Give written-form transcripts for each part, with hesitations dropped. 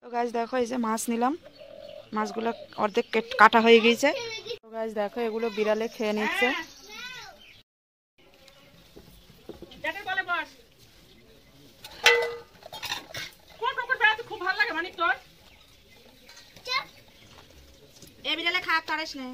তো গাইস দেখো এই যে মাছ নিলাম, মাছগুলো অর্ধেক কাটা হয়ে গিয়েছে। তো গাইস দেখো এগুলো বিড়ালে খেয়ে নিচ্ছে। এ বিড়ালে খাক তারিস না।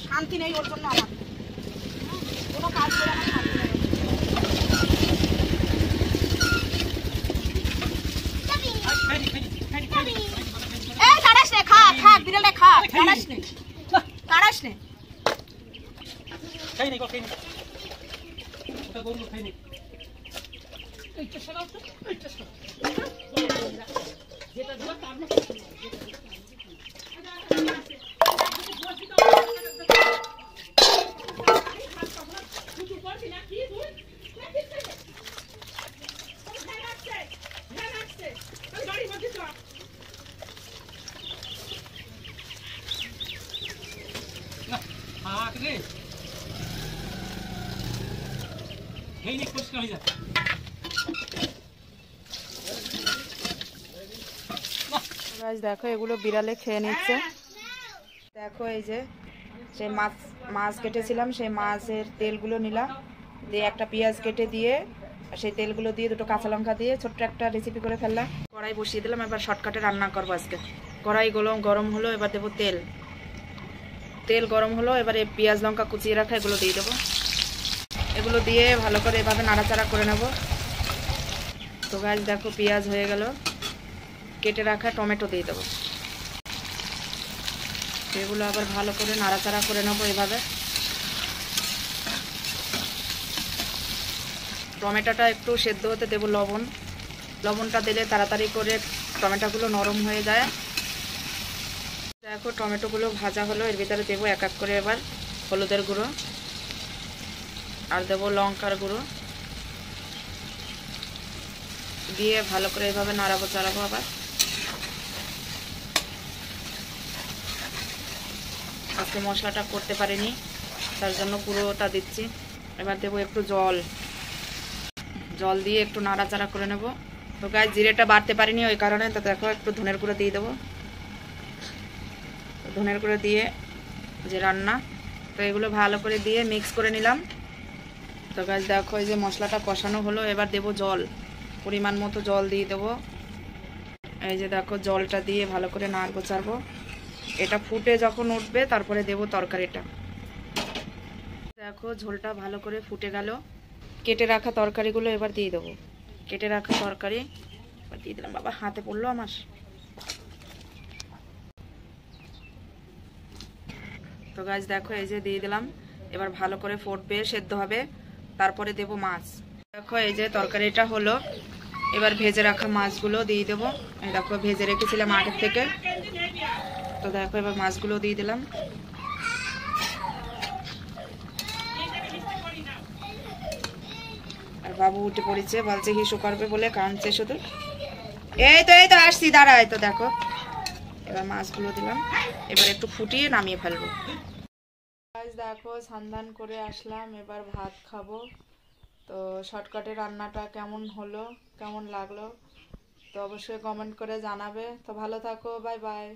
শান্তি নেই ওর জন্য, আমার কোনো কাজ করে আমার শান্তি নেই। দেখো এগুলো বিড়ালে খেয়ে নিচ্ছে। দেখো এই যে সেই মাছ কেটেছিলাম, সেই মাছের তেলগুলো নিলাম, দিয়ে একটা পেঁয়াজ কেটে দিয়ে সেই তেলগুলো দিয়ে দুটো কাঁচা লঙ্কা দিয়ে ছোট্ট একটা রেসিপি করে ফেললাম। কড়াই বসিয়ে দিলাম, এবার শর্টকাটে রান্না করবো আজকে। কড়াই গরম হলো, এবার দেবো তেল গরম হলো, এবারে পেঁয়াজ লঙ্কা কুচিয়ে রাখা এগুলো দিয়ে দেবো। এগুলো দিয়ে ভালো করে এভাবে নাড়াচাড়া করে নেব। তো গাছ দেখো পেঁয়াজ হয়ে গেল, কেটে রাখা টমেটো দিয়ে দেবো। এগুলো আবার ভালো করে নাড়াচাড়া করে নেবো এভাবে। টমেটোটা একটু সেদ্ধ হতে দেবো লবণটা দিলে তাড়াতাড়ি করে টমেটোগুলো নরম হয়ে যায়। দেখো টমেটোগুলো ভাজা হলো, এর ভিতরে দেবো এক এক করে এবার হলুদের গুঁড়ো আর দেবো লঙ্কার গুঁড়ো দিয়ে ভালো করে এভাবে চাড়াবো। আবার আজকে মশলাটা করতে পারিনি, তার জন্য পুরোটা দিচ্ছি। এবার দেবো একটু জল দিয়ে একটু নাড়াচাড়া করে নেব। তো গায়ে জিরেটা বাড়তে পারিনি ওই কারণে, তো দেখো একটু ধনের গুঁড়ো দিয়ে দেবো। ধনের গুঁড়ো দিয়ে যে রান্না, তো এগুলো ভালো করে দিয়ে মিক্স করে নিলাম। তো গাছ দেখো এই যে মশলাটা কষানো হলো, এবার দেবো জল, পরিমাণ মতো জল দিয়ে দেবো। এই যে দেখো জলটা দিয়ে ভালো করে নাড়বো চাড়বো। এটা ফুটে যখন উঠবে তারপরে দেবো তরকারিটা। দেখো ঝোলটা ভালো করে ফুটে গেল, কেটে রাখা তরকারিগুলো এবার দিয়ে দেবো। কেটে রাখা তরকারি এবার দিয়ে দিলাম। বাবা হাতে পড়লো আমার। তো গাছ দেখো এই যে দিয়ে দিলাম, এবার ভালো করে ফুটবে, সেদ্ধ হবে, তারপরে দেব মাছ। দেখো এই যে তরকারিটা হলো, এবার ভেজে রাখা মাছগুলো দিয়ে দেবো। এই দেখো ভেজে রেখেছিলাম আগের থেকে। তো দেখো এবার মাছগুলো দিয়ে দিলাম। আর বাবু উঠে পড়েছে, বলছে হিসু করবে বলে কাঁদছে শুধু। এই তো আসছি, দাঁড়ায়। তো দেখো এবার মাছগুলো দিলাম, এবার একটু ফুটিয়ে নামিয়ে ফেলবো। দেখো স্নান করে আসলাম, এবার ভাত খাবো। তো শর্টকাটে রান্নাটা কেমন হলো, কেমন লাগলো তো অবশ্যই কমেন্ট করে জানাবে। তো ভালো থাকো, বাই বাই।